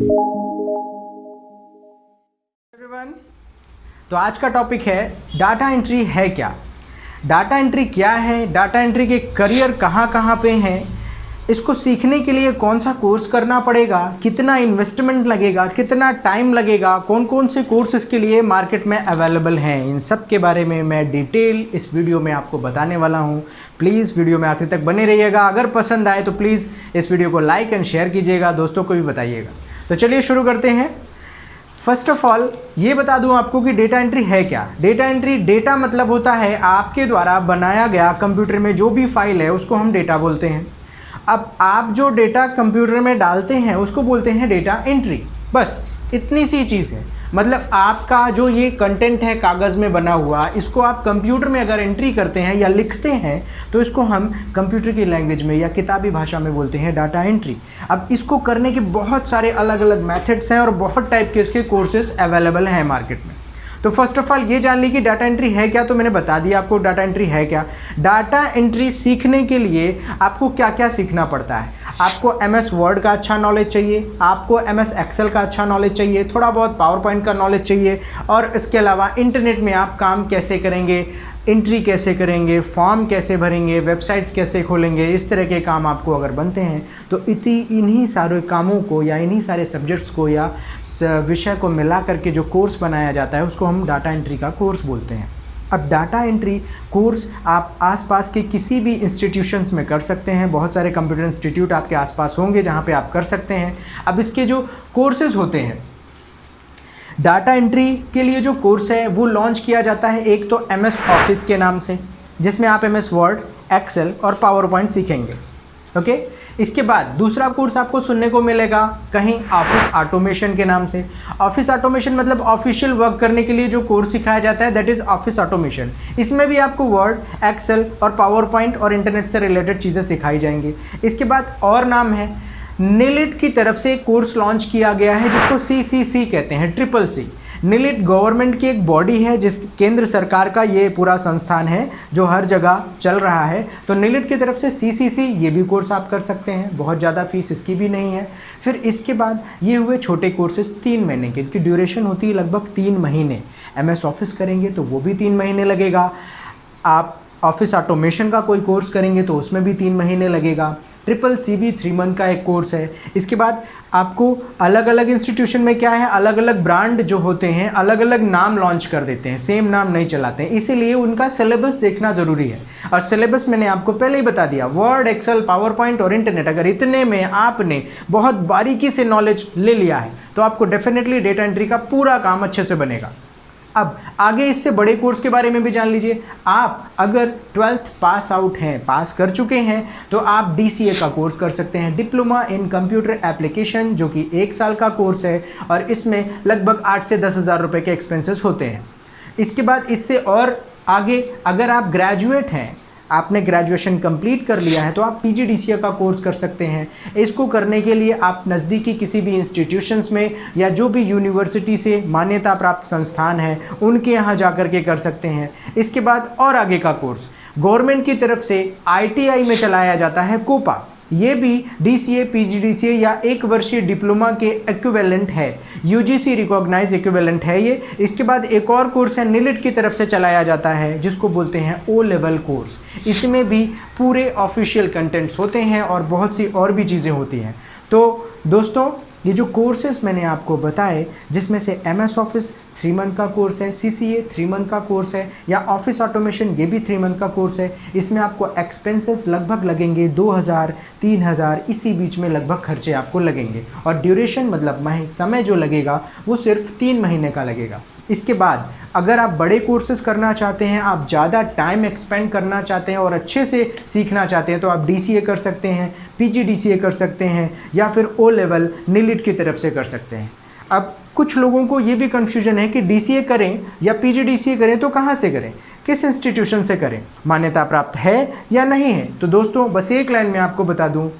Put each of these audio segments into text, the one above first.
Everyone, तो आज का टॉपिक है डाटा एंट्री है क्या। डाटा एंट्री क्या है, डाटा एंट्री के करियर कहाँ कहाँ पे हैं, इसको सीखने के लिए कौन सा कोर्स करना पड़ेगा, कितना इन्वेस्टमेंट लगेगा, कितना टाइम लगेगा, कौन कौन से कोर्स इसके लिए मार्केट में अवेलेबल हैं, इन सब के बारे में मैं डिटेल इस वीडियो में आपको बताने वाला हूं। प्लीज़ वीडियो में आखिर तक बने रहिएगा। अगर पसंद आए तो प्लीज़ इस वीडियो को लाइक एंड शेयर कीजिएगा, दोस्तों को भी बताइएगा। तो चलिए शुरू करते हैं। फर्स्ट ऑफ ऑल ये बता दूं आपको कि डेटा एंट्री है क्या। डेटा एंट्री, डेटा मतलब होता है आपके द्वारा बनाया गया कंप्यूटर में जो भी फाइल है उसको हम डेटा बोलते हैं। अब आप जो डेटा कंप्यूटर में डालते हैं उसको बोलते हैं डेटा एंट्री। बस इतनी सी चीज़ है। मतलब आपका जो ये कंटेंट है कागज़ में बना हुआ, इसको आप कंप्यूटर में अगर एंट्री करते हैं या लिखते हैं तो इसको हम कंप्यूटर की लैंग्वेज में या किताबी भाषा में बोलते हैं डाटा एंट्री। अब इसको करने के बहुत सारे अलग अलग मेथड्स हैं और बहुत टाइप के इसके कोर्सेज अवेलेबल हैं मार्केट में। तो फर्स्ट ऑफ ऑल ये जान ली कि डाटा एंट्री है क्या। तो मैंने बता दिया आपको डाटा एंट्री है क्या। डाटा एंट्री सीखने के लिए आपको क्या क्या सीखना पड़ता है। आपको MS वर्ड का अच्छा नॉलेज चाहिए, आपको MS एक्सेल का अच्छा नॉलेज चाहिए, थोड़ा बहुत पावर पॉइंट का नॉलेज चाहिए, और इसके अलावा इंटरनेट में आप काम कैसे करेंगे, एंट्री कैसे करेंगे, फॉर्म कैसे भरेंगे, वेबसाइट्स कैसे खोलेंगे, इस तरह के काम आपको अगर बनते हैं तो इन्हीं सारे कामों को या इन्हीं सारे सब्जेक्ट्स को या विषय को मिला करके जो कोर्स बनाया जाता है उसको हम डाटा एंट्री का कोर्स बोलते हैं। अब डाटा एंट्री कोर्स आप आसपास के किसी भी इंस्टीट्यूशंस में कर सकते हैं। बहुत सारे कंप्यूटर इंस्टीट्यूट आपके आसपास होंगे जहाँ पे आप कर सकते हैं। अब इसके जो कोर्सेज होते हैं, डाटा एंट्री के लिए जो कोर्स है वो लॉन्च किया जाता है एक तो MS ऑफिस के नाम से, जिसमें आप MS वर्ड, एक्सेल और पावर पॉइंट सीखेंगे। ओके, इसके बाद दूसरा कोर्स आपको सुनने को मिलेगा कहीं ऑफिस ऑटोमेशन के नाम से। ऑफिस ऑटोमेशन मतलब ऑफिशियल वर्क करने के लिए जो कोर्स सिखाया जाता है, दैट इज़ ऑफिस ऑटोमेशन। इसमें भी आपको वर्ड, एक्सेल और पावर पॉइंट और इंटरनेट से रिलेटेड चीज़ें सिखाई जाएंगी। इसके बाद और नाम है निलिट की तरफ से एक कोर्स लॉन्च किया गया है जिसको CCC कहते हैं, CCC। निलिट गवर्नमेंट की एक बॉडी है, जिस केंद्र सरकार का ये पूरा संस्थान है जो हर जगह चल रहा है। तो निलिट की तरफ से CCC ये भी कोर्स आप कर सकते हैं, बहुत ज़्यादा फीस इसकी भी नहीं है। फिर इसके बाद ये हुए छोटे कोर्सेज 3 महीने के, इनकी ड्यूरेशन होती है लगभग 3 महीने। MS ऑफिस करेंगे तो वो भी 3 महीने लगेगा। आप ऑफिस ऑटोमेशन का कोई कोर्स करेंगे तो उसमें भी 3 महीने लगेगा। CCC भी 3 मंथ का एक कोर्स है। इसके बाद आपको अलग अलग इंस्टीट्यूशन में क्या है, अलग अलग ब्रांड जो होते हैं अलग अलग नाम लॉन्च कर देते हैं, सेम नाम नहीं चलाते हैं, इसीलिए उनका सिलेबस देखना ज़रूरी है। और सिलेबस मैंने आपको पहले ही बता दिया, वर्ड, एक्सेल, पावर पॉइंट और इंटरनेट, अगर इतने में आपने बहुत बारीकी से नॉलेज ले लिया है तो आपको डेफिनेटली डेटा एंट्री का पूरा काम अच्छे से बनेगा। अब आगे इससे बड़े कोर्स के बारे में भी जान लीजिए। आप अगर 12th पास आउट हैं, पास कर चुके हैं, तो आप DCA का कोर्स कर सकते हैं, डिप्लोमा इन कंप्यूटर एप्लीकेशन, जो कि 1 साल का कोर्स है और इसमें लगभग 8 से 10 हज़ार रुपये के एक्सपेंसेस होते हैं। इसके बाद इससे और आगे अगर आप ग्रेजुएट हैं, आपने ग्रेजुएशन कंप्लीट कर लिया है, तो आप PGDCA का कोर्स कर सकते हैं। इसको करने के लिए आप नज़दीकी किसी भी इंस्टीट्यूशंस में या जो भी यूनिवर्सिटी से मान्यता प्राप्त संस्थान है उनके यहाँ जा कर के कर सकते हैं। इसके बाद और आगे का कोर्स गवर्नमेंट की तरफ से ITI में चलाया जाता है, कोपा। ये भी DCA, PGDCA या 1 वर्षीय डिप्लोमा के इक्विवेलेंट है, UGC रिकॉग्नाइज इक्विवेलेंट है ये। इसके बाद एक और कोर्स है निलिट की तरफ से चलाया जाता है जिसको बोलते हैं O लेवल कोर्स। इसमें भी पूरे ऑफिशियल कंटेंट्स होते हैं और बहुत सी और भी चीज़ें होती हैं। तो दोस्तों, ये जो कोर्सेज मैंने आपको बताए, जिसमें से MS ऑफिस 3 मंथ का कोर्स है, CCA 3 मंथ का कोर्स है, या ऑफिस ऑटोमेशन ये भी 3 मंथ का कोर्स है, इसमें आपको एक्सपेंसेस लगभग लगेंगे 2000, 3000, इसी बीच में लगभग खर्चे आपको लगेंगे। और ड्यूरेशन मतलब समय जो लगेगा वो सिर्फ 3 महीने का लगेगा। इसके बाद अगर आप बड़े कोर्सेज करना चाहते हैं, आप ज़्यादा टाइम एक्सपेंड करना चाहते हैं और अच्छे से सीखना चाहते हैं, तो आप DCA कर सकते हैं, PGDCA कर सकते हैं, या फिर O लेवल निलिट की तरफ से कर सकते हैं। अब कुछ लोगों को ये भी कन्फ्यूजन है कि DCA करें या PGDCA करें तो कहाँ से करें, किस इंस्टीट्यूशन से करें, मान्यता प्राप्त है या नहीं है। तो दोस्तों, बस एक लाइन में आपको बता दूँ,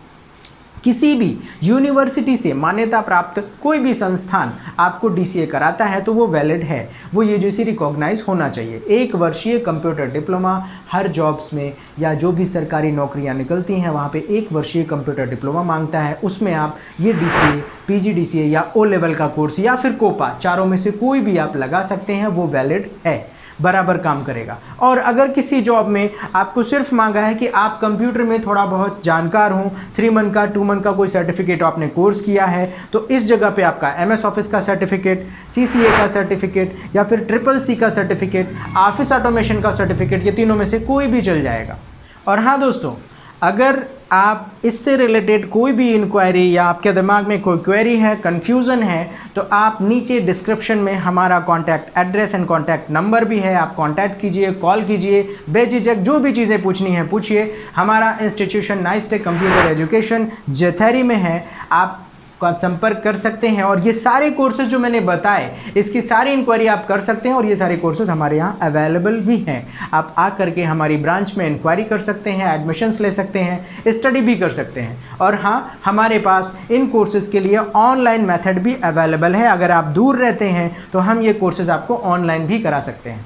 किसी भी यूनिवर्सिटी से मान्यता प्राप्त कोई भी संस्थान आपको DCA कराता है तो वो वैलिड है, वो UGC रिकॉग्नाइज होना चाहिए। 1 वर्षीय कंप्यूटर डिप्लोमा हर जॉब्स में या जो भी सरकारी नौकरियां निकलती हैं वहाँ पे 1 वर्षीय कंप्यूटर डिप्लोमा मांगता है। उसमें आप ये DCA, PGDCA या O लेवल का कोर्स या फिर कोपा, चारों में से कोई भी आप लगा सकते हैं, वो वैलिड है, बराबर काम करेगा। और अगर किसी जॉब में आपको सिर्फ मांगा है कि आप कंप्यूटर में थोड़ा बहुत जानकार हों, 3 मंथ का 2 मंथ का कोई सर्टिफिकेट आपने कोर्स किया है, तो इस जगह पे आपका MS ऑफिस का सर्टिफिकेट, CCA का सर्टिफिकेट या फिर CCC का सर्टिफिकेट, ऑफिस ऑटोमेशन का सर्टिफिकेट, ये तीनों में से कोई भी चल जाएगा। और हाँ दोस्तों, अगर आप इससे रिलेटेड कोई भी इंक्वायरी या आपके दिमाग में कोई क्वेरी है, कन्फ्यूज़न है, तो आप नीचे डिस्क्रिप्शन में हमारा contact address and contact number भी है, आप कॉन्टैक्ट कीजिए, कॉल कीजिए, बेझिझक जो भी चीज़ें पूछनी है पूछिए। हमारा इंस्टीट्यूशन नाइसटेक कंप्यूटर एजुकेशन जथेरी में है, आप संपर्क कर सकते हैं। और ये सारे कोर्सेज जो मैंने बताए, इसकी सारी इंक्वायरी आप कर सकते हैं और ये सारे कोर्सेज हमारे यहाँ अवेलेबल भी हैं। आप आ करके हमारी ब्रांच में इंक्वायरी कर सकते हैं, एडमिशन्स ले सकते हैं, स्टडी भी कर सकते हैं। और हाँ, हमारे पास इन कोर्सेज के लिए ऑनलाइन मेथड भी अवेलेबल है। अगर आप दूर रहते हैं तो हम ये कोर्सेज आपको ऑनलाइन भी करा सकते हैं।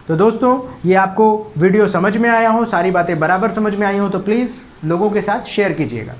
तो दोस्तों, ये आपको वीडियो समझ में आया हो, सारी बातें बराबर समझ में आई हो तो प्लीज़ लोगों के साथ शेयर कीजिएगा।